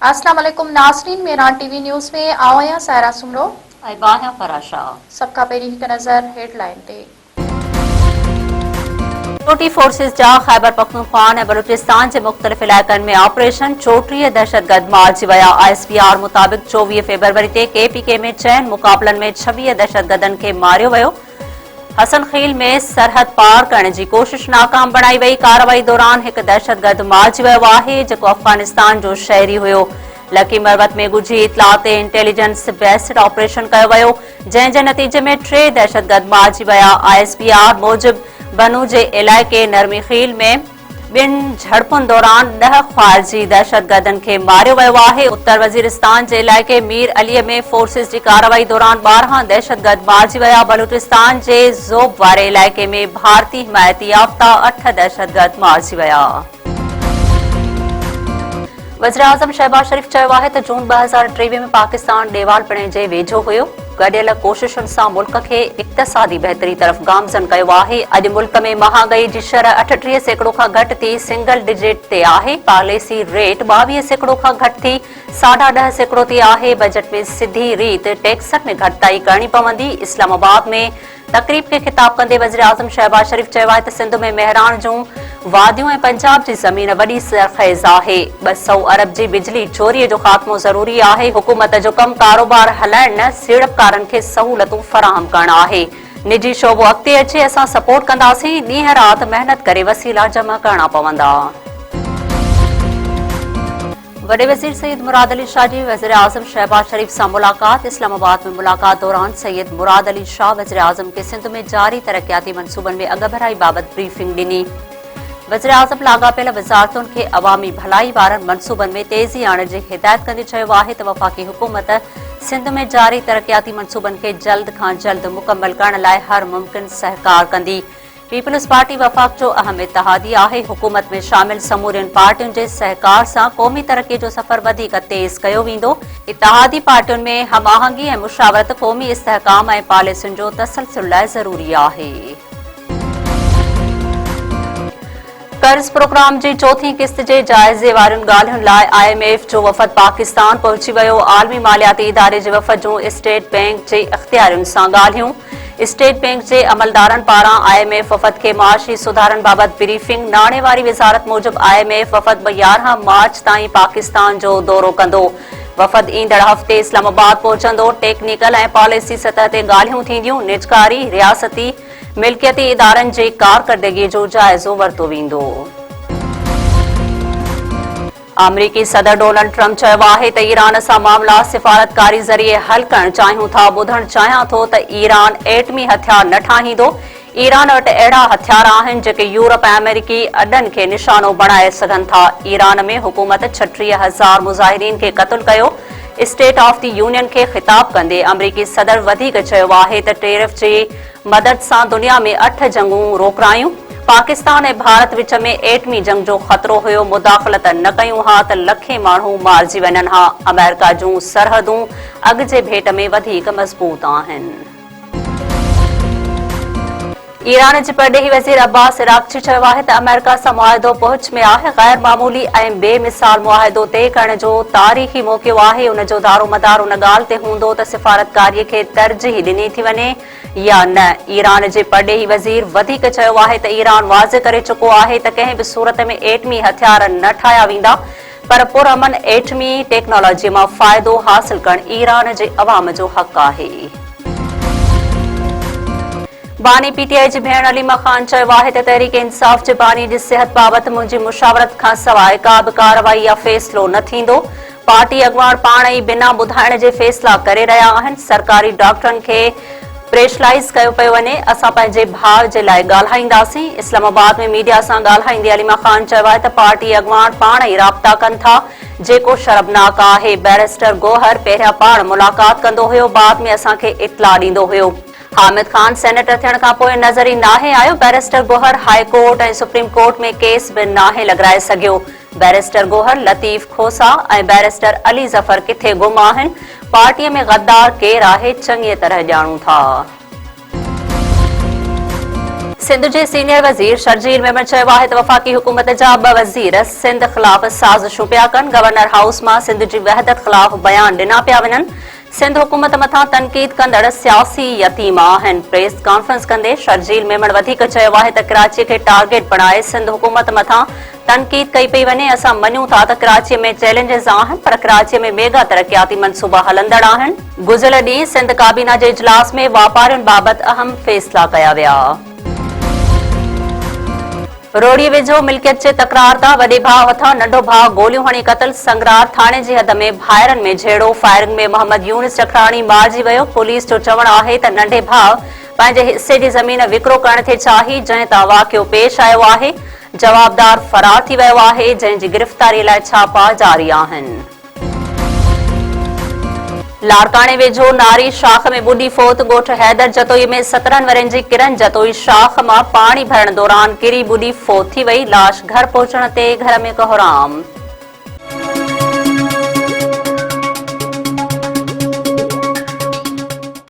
अस्सलाम वालेकुम नाज़रीन, मेरान टीवी न्यूज़ में आवाया सायरा सुमरो बाहिया फराशा सबका पहिरीं हिकु नज़र हेडलाइन ते। सिक्योरिटी फोर्सेस जा खैबर पख्तूनख्वा ऐं बलूचिस्तान जे मुख़्तलिफ़ इलाइक़नि में ऑपरेशन 34 दहशतगर्द मारिजी विया। ISPR मुताबिक़ 24 फ़रवरी ते KPK में 6 मुक़ाबलनि में 26 दहशतगर्दनि खे मारियो वियो। हसन खील में सरहद पार करण जी कोशिश नाकाम बणाई वई। कार्रवाई दौरान हिकु दहशतगर्द मारिजी वियो आहे जेको अफ़गानिस्तान जो शहरी हुयो। लकी मरवत में ॻुझी इतला ते इंटेलिजेंस बेस्ड ऑपरेशन कयो वियो, जंहिं जे नतीजे में 3 दहशतगर्द मारिजी विया। ISPR मूजिब बनू जे इलाइक़े नरमी खील में 2 झड़पुनि दौरान 10 ख़ारिजी दहशतगर्दनि खे मारियो वियो आहे। उत्तर वज़ीरिस्तान जे इलाइक़े मीर अलीअ में फोर्सिस जी कार्रवाई दौरान 12 दहशतगर्द मारिजी विया। बलूचिस्तान जे ज़ोब वारे इलाइक़े में भारती हिमायती याफ़्ता 8 दहशतगर्द मारिजी विया। वज़ीर-ए-आज़म शहबाज शरीफ़ चयो आहे त जून 2023 में पाकिस्तान ॾेवाल पिणे जे वेझो हुयो। गॾियल कोशिशुनि सां मुल्क खे इक़्तिसादी बहितरी तरफ़ गामज़न कयो आहे। अॼु मुल्क में महांगाई जी शरह 38% खां घटि थी सिंगल डिजिट ते आहे। पॉलिसी रेट 22% खां घटि थी 10.5% ते आहे। बजट में सिधी रीत टैक्सनि में घटिताई करणी पवंदी। इस्लामाबाद में तक़रीब खे ख़िताब कंदे वज़ीर-ए-आज़म शहबाज शरीफ़ चयो आहे त सिंध में मेहरान जूं वादियूं ऐं पंजाब जी ज़मीन वॾी सरख़ेज़ आहे। 200 अरब जी बिजली चोरीअ जो ख़ात्मो ज़रूरी आहे। हुकूमत जो कमु कारोबार हलाइण न सीड़पकारनि खे सहूलतूं फराहम करणु आहे। निजी शोबो अॻिते अचे, असां सपोर्ट कंदासीं। ॾींहं राति महिनत करे वसीला जमा करणा पवंदा। वॾे वज़ीर सैयद मुराद अली शाह जी वज़ीर-ए-आज़म शहबाज शरीफ़ सां मुलाक़ात। इस्लामाबाद में मुलाक़ात दौरान सैयद मुराद अली शाह वज़ीर-ए-आज़म खे सिंध में जारी तरक़ियाती मनसूबनि में अॻभराई बाबति ब्रीफिंग ॾिनी। वज़ीर-ए-आज़म लाॻापियल वज़ारतुनि खे अवामी भलाई वारनि मनसूबनि में तेज़ी आणण जी हिदायत कंदे चयो आहे त वफ़ाक़ी हुकूमत सिंध में जारी तरक़ियाती मनसूबनि खे जल्द खां जल्द मुकमल करण लाइ हर मुमकिन सहकार कंदी। पीपल्स पार्टी वफ़ाक़ जो अहम इत्तेहादी आहे। हुकूमत में शामिल समूरियुनि पार्टियुनि जे सहकार सां क़ौमी तरक़ी जो सफ़र वधीक तेज़ कयो वेंदो। इत्तेहादी पार्टियुनि में हम आहंगी ऐं मुशावरत क़ौमी इस्तेहकाम ऐं पॉलिसियुनि जो तसलसल लाइ ज़रूरी आहे। कर्ज़ प्रोग्राम जी चौथी किस्त जे जाइज़े वारियुनि ॻाल्हियुनि लाइ IMF जो वफ़द पाकिस्तान पहुची वियो। आलमी मालियाती इदारे जे वफ़द जूं स्टेट बैंक जे इख़्तियारियुनि सां ॻाल्हियूं। स्टेट बैंक जे अमलदारनि पारां IMF वफ़द खे माशी सुधारनि बाबति ब्रीफिंग। नाणे वारी वज़ारत मूजिब IMF वफ़द 11 मार्च ताईं पाकिस्तान जो दौरो कंदो। वफ़द ईंदड़ हफ़्ते इस्लामाबाद पहुचंदो। टेक्निकल ऐं पॉलिसी सतह ते ॻाल्हियूं थींदियूं। निजकारी रियासती मिल्कियती इदारनि जे कारकर्दगीअ जो जाइज़ो वरितो वेंदो। अमरीकी सदर डोनाल्ड ट्रम्प चयो आहे त ईरान सां मामला सिफ़ारतकारी ज़रिए हल करणु चाहियूं था। ॿुधणु चाहियां थो त ईरान एटमी हथियार न ठाहींदो। ईरान वटि अहिड़ा हथियार आहिनि जेके यूरोप ऐं अमेरिकी अॾनि खे निशानो बणाए सघनि था। ईरान में हुकूमत 36,000 मुज़ाहिरीन खे क़त्ल कयो। स्टेट ऑफ द यूनियन खे ख़िताब कंदे अमरीकी सदर वधीक चयो आहे त टेरिफ जी मदद सां दुनिया में 8 जंगूं रोकरायूं। पाकिस्तान ऐं भारत विच में एटमी जंग जो ख़तरो हुयो। मुदाख़लत न कयूं हा त लखे माण्हू मारिजी वञनि हा। अमेरिका जूं सरहदूं अॻु जे भेट में वधीक मज़बूत आहिनि। ईरान जे परॾेही वज़ीर अब्बास इराक़ची चयो आहे त अमेरिका सां मुआहिदो पहुच में आहे। गैर मामूली ऐं बेमिसाल मुआहिदो तइ करण जो तारीख़ी मौक़ो आहे। उन जो दारोमदार उन ॻाल्हि ते हूंदो त सिफ़ारतकारीअ खे तरजीह ॾिनी थी वञे या न। ईरान जे परॾेही वज़ीर वधीक चयो आहे त ईरान वाज़े करे चुको आहे त कंहिं बि सूरत में एटमी हथियार न ठाहिया वेंदा, पर पुरअमन एटमी टेक्नोलॉजीअ मां फ़ाइदो हासिल करणु ईरान जे अवाम जो हक़ आहे। बानी PTI जी भेण अलीमा ख़ान चयो आहे त तहरीक इंसाफ़ जे बानी जी सिहत बाबति मुंहिंजी मुशावरत खां सवाइ का बि कार्रवाई या फ़ैसिलो न थींदो। पार्टी अॻुवाण पाण ई बिना ॿुधाइण जे फ़ैसिला करे रहिया आहिनि। सरकारी डॉक्टरनि खे प्रेशराइज़ कयो पियो वञे। असां पंहिंजे भाउ जे लाइ ॻाल्हाईंदासीं। इस्लामाबाद में मीडिया सां ॻाल्हाईंदे अलीमा ख़ान चयो आहे त पार्टी अॻुवाण पाण ई राब्ता कनि था, जेको शर्मनाक आहे। बैरिस्टर गौहर पहिरियां पाण मुलाक़ात कंदो हुयो, बाद में असांखे इतला ॾींदो हुयो। हामिद खान सेनेटर थियण खां पोइ नज़र ई नाहे आयो। बैरिस्टर गौहर हाई कोर्ट ऐं सुप्रीम कोर्ट में केस बि नाहे लॻाए सघियो। बैरिस्टर गौहर, लतीफ़ खोसा ऐं बैरिस्टर अली ज़फ़र किथे गुम आहिनि। पार्टीअ में गद्दार केरु आहे चङीअ तरह ॼाणूं था। सिंध जे सीनियर वज़ीर शर्जील मेमन चयो आहे त वफ़ाक़ी हुकूमत जा 2 वज़ीर सिंध ख़िलाफ़ साज़िशूं पिया कनि। गवर्नर हाउस मां सिंध जी वहदत ख़िलाफ़ बयान ॾिना पिया वञनि। सिंध हुकूमत मथां तनक़ीद कंदड़ सियासी यतीम आहिनि। प्रेस कॉन्फ्रेंस कंदे शर्जील मेमन वधीक चयो आहे त कराची खे टारगेट बणाए सिंध हुकूमत मथां तनक़ीद कई पई वञे। असां मञूं था त कराची में चैलेंजेस आहिनि, पर कराची में मेगा तरक़ियाती मनसूबा हलंदड़ आहिनि। गुज़िरियल ॾींहुं सिंध काबीना जे इजलास में वापारियुनि बाबति अहम फ़ैसिला कया विया। रोड़ी वेझो मिल्कियत जे तकरार तां वॾे भाउ हथां नंढो भाउ गोलियूं हणी क़तल। संगरार थाणे जी हद में भाइरनि में झेड़ो। फायरिंग में मोहम्मद यूनिस चखराणी मारिजी वियो। पुलिस जो चवणु आहे त नंढे भाउ पंहिंजे हिसे जी ज़मीन विकिरो करण थे चाही, जंहिं तां वाक़ियो पेश आयो आहे। जवाबदार फरार थी वियो आहे, जंहिं जी गिरफ़्तारी लाइ छापा जारी आहिनि। लाड़काणे वेझो नारी शाख में ॿुॾी फोत। ॻोठ हैदर जतोई में 17 वरनि जी किरन जतोई शाख मां पाणी भरण दौरान किरी ॿुॾी फोत थी वई। लाश घर पहुचण ते घर में कोहराम।